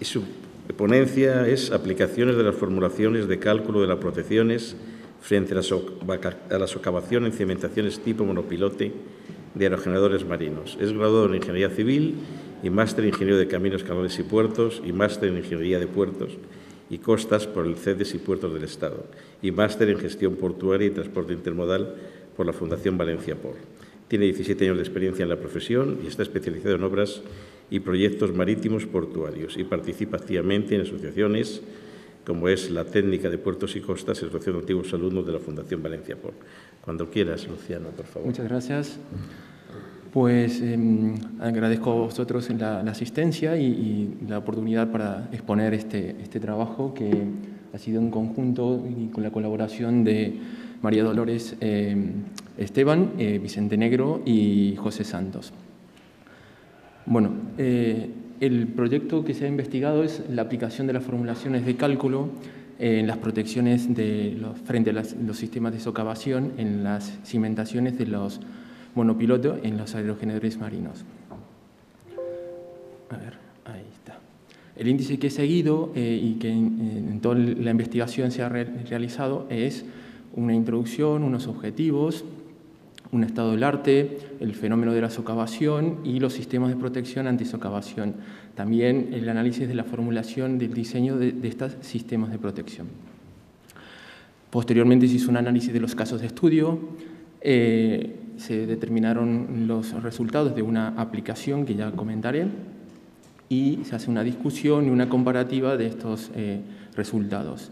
Y su ponencia es aplicaciones de las formulaciones de cálculo de las protecciones frente a la socavación en cimentaciones tipo monopilote de aerogeneradores marinos. Es graduado en Ingeniería Civil y máster en Ingeniero de Caminos, Canales y Puertos y máster en Ingeniería de Puertos y Costas por el CEDES y Puertos del Estado y máster en Gestión Portuaria y Transporte Intermodal por la Fundación Valencia Port. Tiene 17 años de experiencia en la profesión y está especializado en obras y proyectos marítimos portuarios y participa activamente en asociaciones como es la Técnica de Puertos y Costas y la Asociación de Antiguos Alumnos de la Fundación Valencia Port. Cuando quieras, Luciano, por favor. Muchas gracias. Pues agradezco a vosotros la asistencia y la oportunidad para exponer este trabajo que ha sido en conjunto y con la colaboración de María Dolores Esteban, Vicente Negro y José Santos. Bueno, el proyecto que se ha investigado es la aplicación de las formulaciones de cálculo en las protecciones frente a los sistemas de socavación en las cimentaciones de los monopilotos en los aerogeneradores marinos. A ver, ahí está. El índice que he seguido y que en toda la investigación se ha realizado es una introducción, unos objetivos, un estado del arte, el fenómeno de la socavación y los sistemas de protección antisocavación. También el análisis de la formulación del diseño de estos sistemas de protección. Posteriormente se hizo un análisis de los casos de estudio, se determinaron los resultados de una aplicación que ya comentaré y se hace una discusión y una comparativa de estos resultados.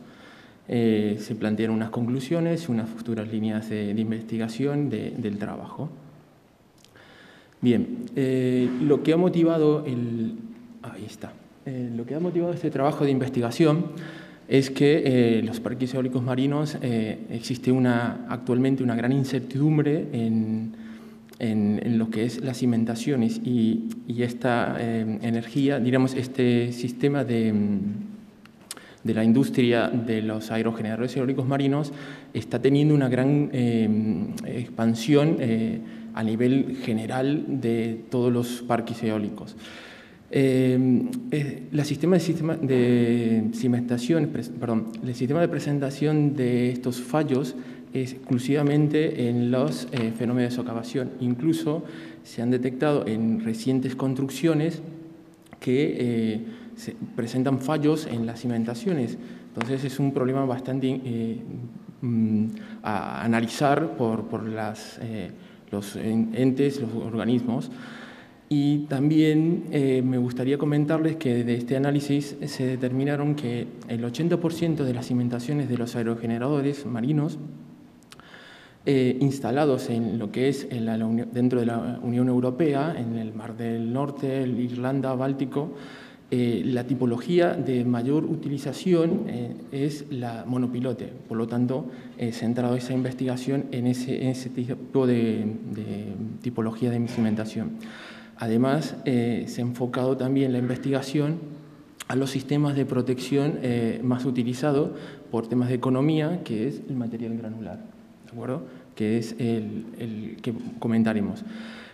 Se plantearon unas conclusiones y unas futuras líneas de investigación del trabajo. Bien, lo que ha motivado lo que ha motivado este trabajo de investigación es que los parques eólicos marinos existe actualmente una gran incertidumbre en lo que es las cimentaciones y esta energía, digamos, este sistema de la industria de los aerogeneradores eólicos marinos está teniendo una gran expansión a nivel general de todos los parques eólicos. El sistema de presentación de estos fallos es exclusivamente en los fenómenos de socavación. Incluso se han detectado en recientes construcciones que se presentan fallos en las cimentaciones. Entonces es un problema bastante a analizar por los entes, los organismos. Y también me gustaría comentarles que de este análisis se determinaron que el 80% de las cimentaciones de los aerogeneradores marinos instalados en lo que es dentro de la Unión Europea, en el Mar del Norte, el Irlanda, Báltico, la tipología de mayor utilización es la monopilote. Por lo tanto, he centrado esa investigación en ese tipo de tipología de cimentación. Además, se ha enfocado también la investigación a los sistemas de protección más utilizados por temas de economía, que es el material granular, ¿de acuerdo? Que es el que comentaremos.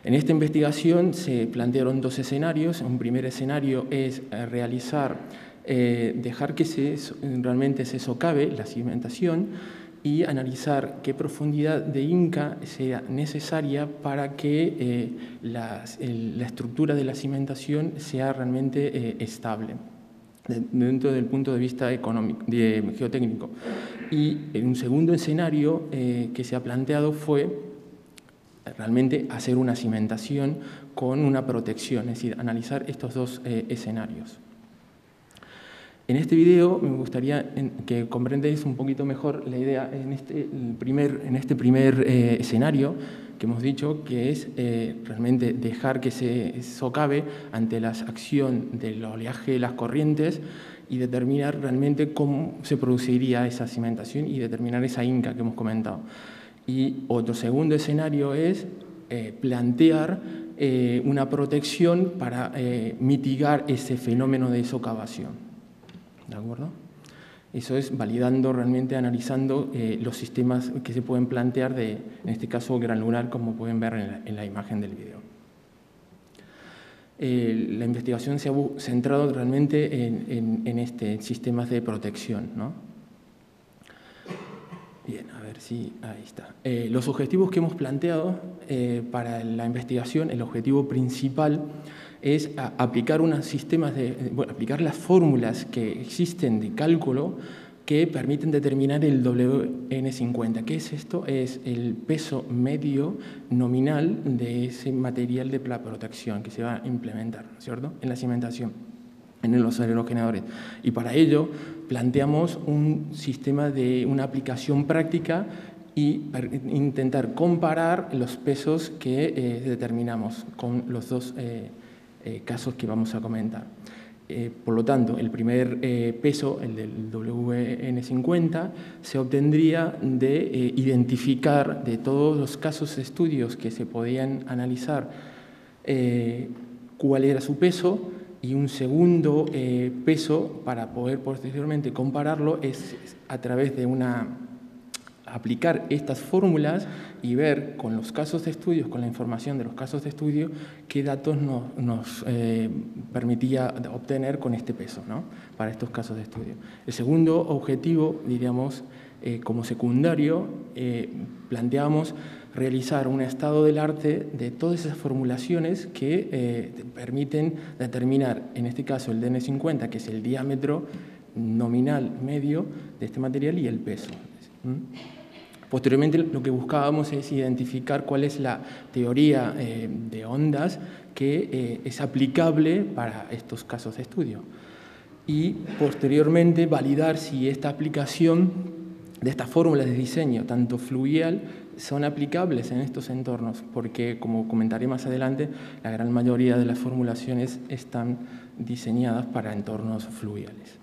En esta investigación se plantearon dos escenarios. Un primer escenario es dejar que realmente se socave la cimentación y analizar qué profundidad de Inca sea necesaria para que la estructura de la cimentación sea realmente estable dentro del punto de vista geotécnico. Y en un segundo escenario que se ha planteado fue realmente hacer una cimentación con una protección, es decir, analizar estos dos escenarios. En este video me gustaría que comprendáis un poquito mejor la idea en este primer escenario que hemos dicho, que es realmente dejar que se socave ante la acción del oleaje de las corrientes y determinar realmente cómo se produciría esa cimentación y determinar esa Inca que hemos comentado. Y otro segundo escenario es plantear una protección para mitigar ese fenómeno de socavación. ¿De acuerdo? Eso es validando realmente, analizando los sistemas que se pueden plantear en este caso granular, como pueden ver en la imagen del video. la investigación se ha centrado realmente en sistemas de protección, ¿no? Bien, a ver si ahí está. Los objetivos que hemos planteado para la investigación, el objetivo principal es aplicar aplicar las fórmulas que existen de cálculo que permiten determinar el WN50. ¿Qué es esto? Es el peso medio nominal de ese material de la protección que se va a implementar, ¿cierto?, en la cimentación, en los aerogeneradores. Y para ello planteamos un sistema de una aplicación práctica y intentar comparar los pesos que determinamos con los dos casos que vamos a comentar. Por lo tanto, el primer peso, el del WN50, se obtendría de identificar de todos los casos de estudios que se podían analizar cuál era su peso, y un segundo peso para poder posteriormente compararlo es a través de aplicar estas fórmulas y ver con los casos de estudios, con la información de los casos de estudio, qué datos nos permitía obtener con este peso, ¿no?, para estos casos de estudio. El segundo objetivo, diríamos, como secundario, planteamos realizar un estado del arte de todas esas formulaciones que permiten determinar, en este caso, el DN50, que es el diámetro nominal medio de este material, y el peso. Posteriormente, lo que buscábamos es identificar cuál es la teoría de ondas que es aplicable para estos casos de estudio. Y posteriormente validar si esta aplicación de estas fórmulas de diseño, tanto fluvial, son aplicables en estos entornos, porque, como comentaré más adelante, la gran mayoría de las formulaciones están diseñadas para entornos fluviales.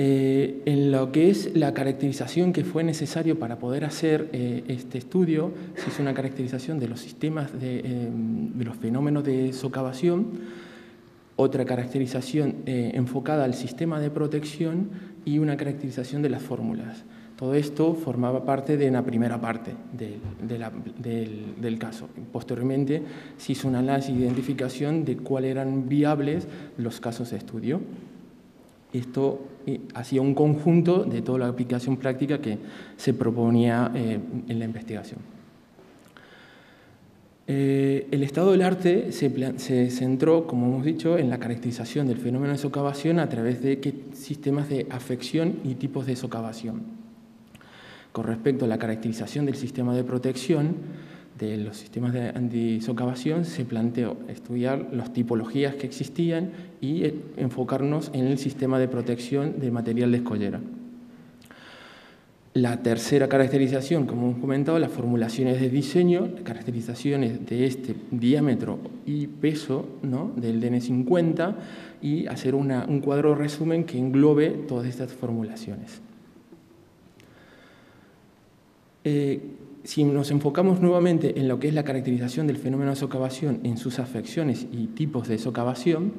En lo que es la caracterización que fue necesario para poder hacer este estudio, se hizo una caracterización de los sistemas de los fenómenos de socavación, otra caracterización enfocada al sistema de protección y una caracterización de las fórmulas. Todo esto formaba parte de una primera parte del caso. Posteriormente se hizo un análisis de identificación de cuáles eran viables los casos de estudio. Esto hacía un conjunto de toda la aplicación práctica que se proponía en la investigación. El estado del arte se centró, como hemos dicho, en la caracterización del fenómeno de socavación a través de sistemas de afección y tipos de socavación. Con respecto a la caracterización del sistema de protección, de los sistemas de antisocavación, se planteó estudiar las tipologías que existían y enfocarnos en el sistema de protección de material de escollera. La tercera caracterización, como hemos comentado, las formulaciones de diseño, caracterizaciones de este diámetro y peso, ¿no?, del DN50, y hacer un cuadro resumen que englobe todas estas formulaciones. Si nos enfocamos nuevamente en lo que es la caracterización del fenómeno de socavación en sus afecciones y tipos de socavación,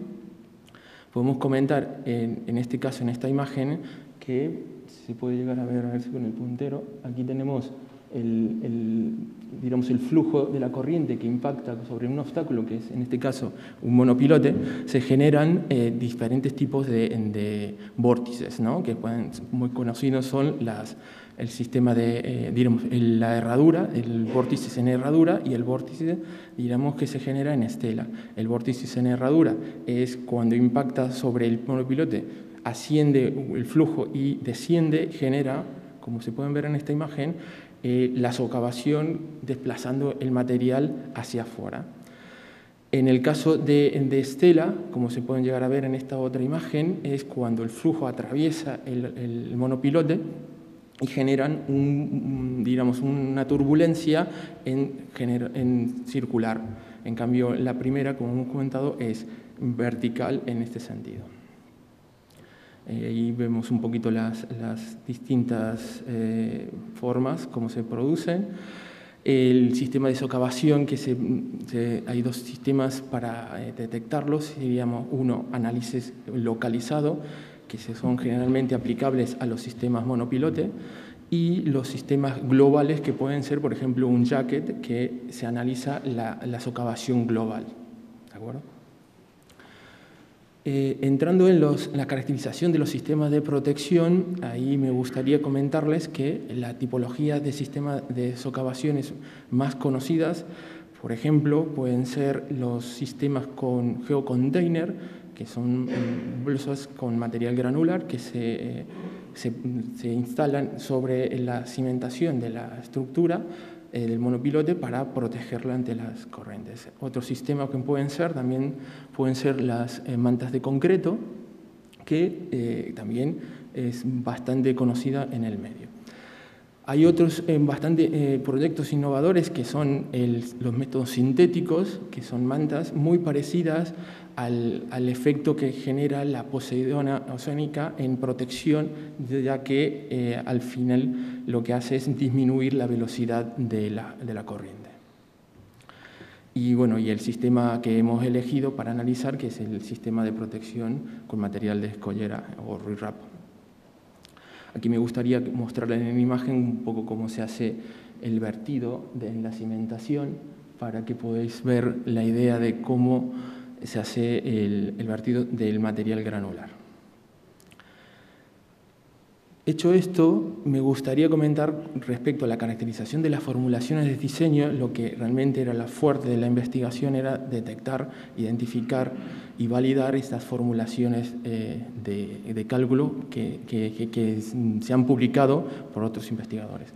podemos comentar en este caso, en esta imagen, que se puede llegar a ver si con el puntero. Aquí tenemos digamos, el flujo de la corriente que impacta sobre un obstáculo, que es en este caso un monopilote. Se generan diferentes tipos de vórtices, ¿no?, que muy conocidos son el sistema de, digamos, la herradura, el vórtice en herradura, y el vórtice, digamos, que se genera en estela. El vórtice en herradura es cuando impacta sobre el monopilote, asciende el flujo y desciende, genera, como se pueden ver en esta imagen, la socavación desplazando el material hacia afuera. En el caso de estela, como se pueden llegar a ver en esta otra imagen, es cuando el flujo atraviesa el monopilote y generan digamos, una turbulencia en circular. En cambio, la primera, como hemos comentado, es vertical en este sentido. Ahí vemos un poquito las distintas formas, cómo se producen. El sistema de socavación, hay dos sistemas para detectarlos, diríamos, uno, análisis localizado, que son generalmente aplicables a los sistemas monopilote, y los sistemas globales que pueden ser, por ejemplo, un jacket que se analiza la socavación global. ¿De acuerdo? Entrando en la caracterización de los sistemas de protección, ahí me gustaría comentarles que la tipología de sistemas de socavaciones más conocidas, por ejemplo, pueden ser los sistemas con geocontainer, que son bolsas con material granular que se instalan sobre la cimentación de la estructura del monopilote para protegerla ante las corrientes. Otros sistemas que pueden ser las mantas de concreto, que también es bastante conocida en el medio. Hay otros proyectos innovadores que son los métodos sintéticos, que son mantas muy parecidas al efecto que genera la Poseidona oceánica en protección, ya que al final lo que hace es disminuir la velocidad de la corriente. Y bueno, y el sistema que hemos elegido para analizar, que es el sistema de protección con material de escollera o RIRAP. Aquí me gustaría mostrarles en imagen un poco cómo se hace el vertido en la cimentación, para que podáis ver la idea de cómo se hace el vertido del material granular. Hecho esto, me gustaría comentar respecto a la caracterización de las formulaciones de diseño. Lo que realmente era la fuerte de la investigación era detectar, identificar y validar estas formulaciones de cálculo que se han publicado por otros investigadores.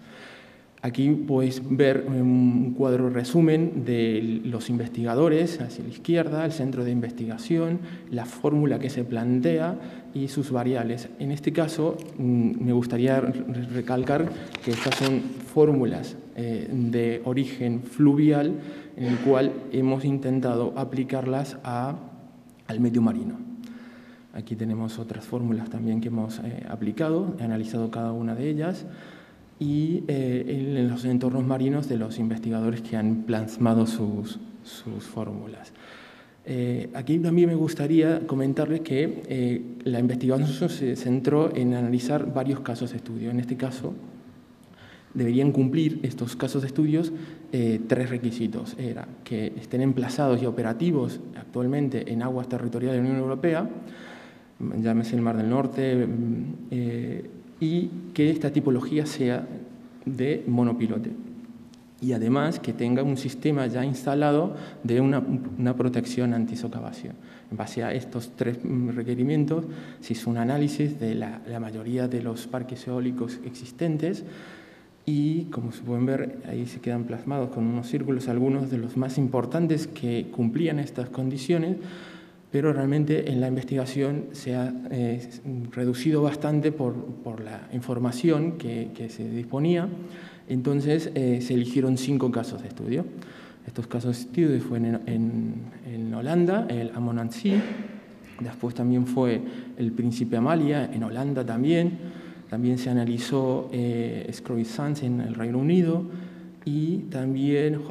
Aquí podéis ver un cuadro resumen de los investigadores hacia la izquierda, el centro de investigación, la fórmula que se plantea y sus variables. En este caso, me gustaría recalcar que estas son fórmulas de origen fluvial, en el cual hemos intentado aplicarlas al medio marino. Aquí tenemos otras fórmulas también que hemos aplicado, he analizado cada una de ellas, y en los entornos marinos de los investigadores que han plasmado sus fórmulas. Aquí también me gustaría comentarles que la investigación se centró en analizar varios casos de estudio. En este caso, deberían cumplir estos casos de estudios 3 requisitos. Era que estén emplazados y operativos actualmente en aguas territoriales de la Unión Europea, llámese el Mar del Norte, y que esta tipología sea de monopilote. Y además que tenga un sistema ya instalado de una protección antisocavación. En base a estos 3 requerimientos se hizo un análisis de la mayoría de los parques eólicos existentes y, como se pueden ver, ahí se quedan plasmados con unos círculos algunos de los más importantes que cumplían estas condiciones, pero realmente en la investigación se ha reducido bastante por la información que se disponía. Entonces se eligieron 5 casos de estudio. Estos casos de estudio fueron en Holanda, el Amon-aan-Zee, después también fue el Príncipe Amalia en Holanda también se analizó Scrooge-Sands en el Reino Unido y también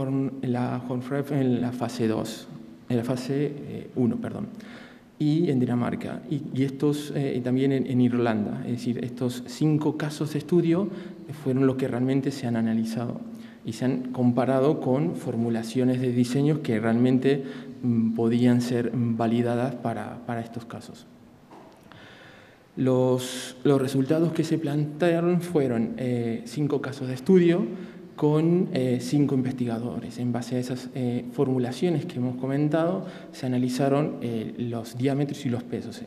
la Hornfref en la fase 2. En la fase 1, perdón, y en Dinamarca, y estos también en Irlanda. Es decir, estos 5 casos de estudio fueron los que realmente se han analizado y se han comparado con formulaciones de diseños que realmente podían ser validadas para estos casos. Los resultados que se plantearon fueron 5 casos de estudio con 5 investigadores. En base a esas formulaciones que hemos comentado, se analizaron los diámetros y los pesos.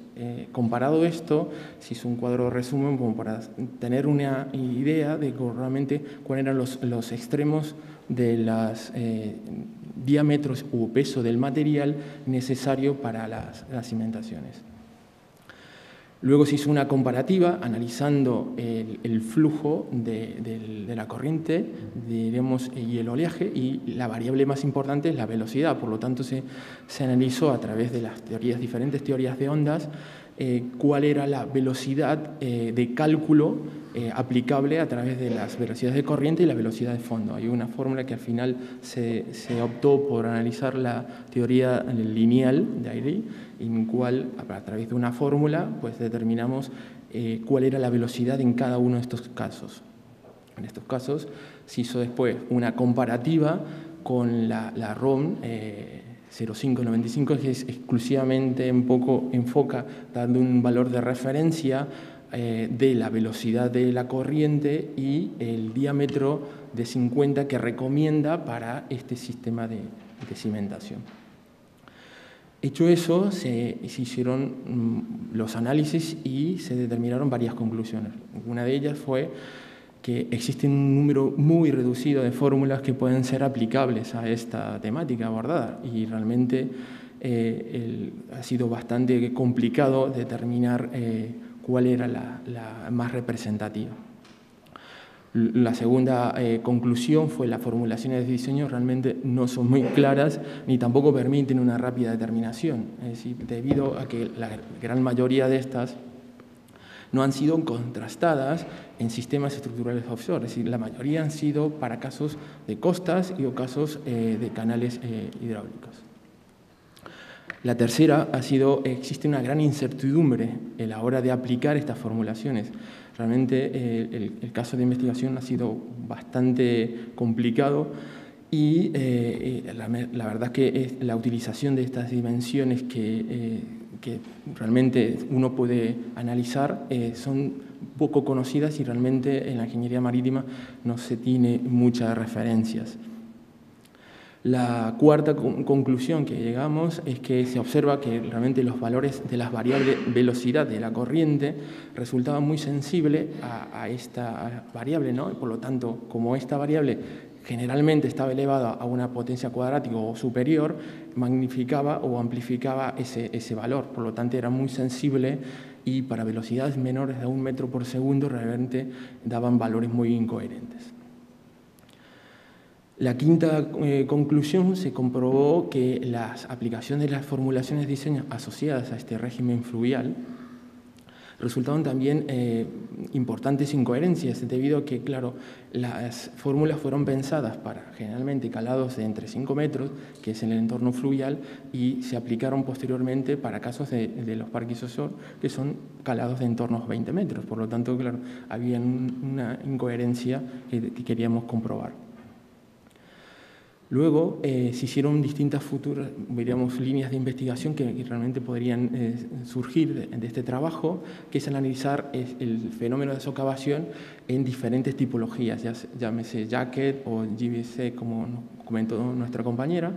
Comparado esto, se hizo un cuadro de resumen como para tener una idea de realmente cuáles eran los extremos de los diámetros u peso del material necesario para las cimentaciones. Luego se hizo una comparativa analizando el flujo de la corriente, diremos, y el oleaje, y la variable más importante es la velocidad. Por lo tanto, se analizó a través de las diferentes teorías de ondas cuál era la velocidad de cálculo aplicable a través de las velocidades de corriente y la velocidad de fondo. Hay una fórmula que al final se optó por analizar la teoría lineal de Airy, en cual a través de una fórmula pues determinamos cuál era la velocidad en cada uno de estos casos. En estos casos se hizo después una comparativa con la ROM 0595, que es exclusivamente enfoca dando un valor de referencia de la velocidad de la corriente y el diámetro de 50 que recomienda para este sistema de cimentación. Hecho eso, se hicieron los análisis y se determinaron varias conclusiones. Una de ellas fue que existe un número muy reducido de fórmulas que pueden ser aplicables a esta temática abordada y realmente ha sido bastante complicado determinar cuál era la más representativa. La segunda conclusión fue las formulaciones de diseño realmente no son muy claras ni tampoco permiten una rápida determinación. Es decir, debido a que la gran mayoría de estas no han sido contrastadas en sistemas estructurales offshore, es decir, la mayoría han sido para casos de costas y o casos de canales hidráulicos. La tercera ha sido, existe una gran incertidumbre en la hora de aplicar estas formulaciones. Realmente el caso de investigación ha sido bastante complicado y la verdad que la utilización de estas dimensiones que realmente uno puede analizar son poco conocidas y realmente en la ingeniería marítima no se tiene muchas referencias. La cuarta conclusión que llegamos es que se observa que realmente los valores de las variables velocidad de la corriente resultaban muy sensibles a esta variable, ¿no? Por lo tanto, como esta variable generalmente estaba elevada a una potencia cuadrática o superior, magnificaba o amplificaba ese valor. Por lo tanto, era muy sensible y para velocidades menores de 1 metro por segundo realmente daban valores muy incoherentes. La quinta conclusión, se comprobó que las aplicaciones de las formulaciones de diseño asociadas a este régimen fluvial resultaban también importantes incoherencias, debido a que, claro, las fórmulas fueron pensadas para generalmente calados de entre 5 metros, que es en el entorno fluvial, y se aplicaron posteriormente para casos de los parques offshore, que son calados de entornos 20 metros. Por lo tanto, claro, había una incoherencia que queríamos comprobar. Luego se hicieron distintas futuras, diríamos, líneas de investigación que realmente podrían surgir de este trabajo, que es analizar el fenómeno de socavación en diferentes tipologías, llámese jacket o GBC, como nos comentó nuestra compañera.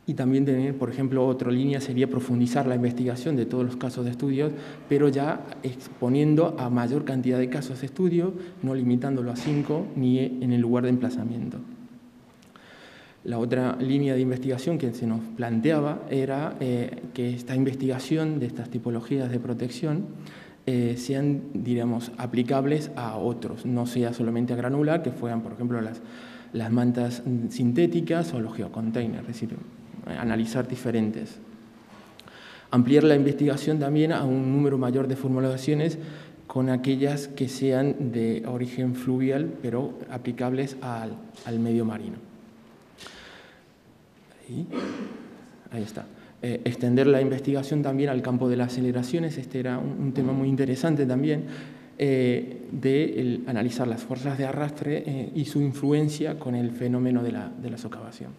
Y también tener, por ejemplo, otra línea sería profundizar la investigación de todos los casos de estudio, pero ya exponiendo a mayor cantidad de casos de estudio, no limitándolo a 5 ni en el lugar de emplazamiento. La otra línea de investigación que se nos planteaba era que esta investigación de estas tipologías de protección sean, diríamos, aplicables a otros, no sea solamente a granular, que fueran, por ejemplo, las mantas sintéticas o los geocontainers, es decir, analizar diferentes. Ampliar la investigación también a un número mayor de formulaciones con aquellas que sean de origen fluvial, pero aplicables al medio marino. Ahí está. Extender la investigación también al campo de las aceleraciones. Este era un tema muy interesante también, de analizar las fuerzas de arrastre y su influencia con el fenómeno de la socavación.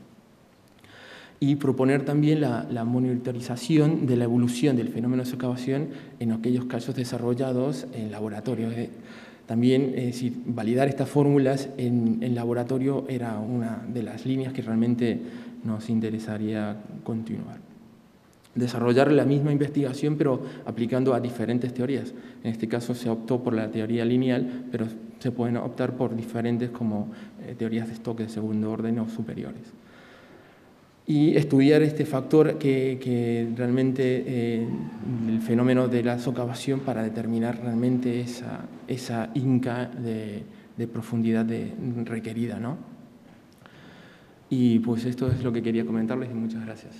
Y proponer también la monitorización de la evolución del fenómeno de socavación en aquellos casos desarrollados en laboratorio. También validar estas fórmulas en laboratorio era una de las líneas que realmente nos interesaría continuar. Desarrollar la misma investigación, pero aplicando a diferentes teorías. En este caso se optó por la teoría lineal, pero se pueden optar por diferentes como teorías de Stokes de segundo orden o superiores. Y estudiar este factor que realmente el fenómeno de la socavación para determinar realmente esa inca de profundidad requerida, ¿no? Y pues esto es lo que quería comentarles y muchas gracias.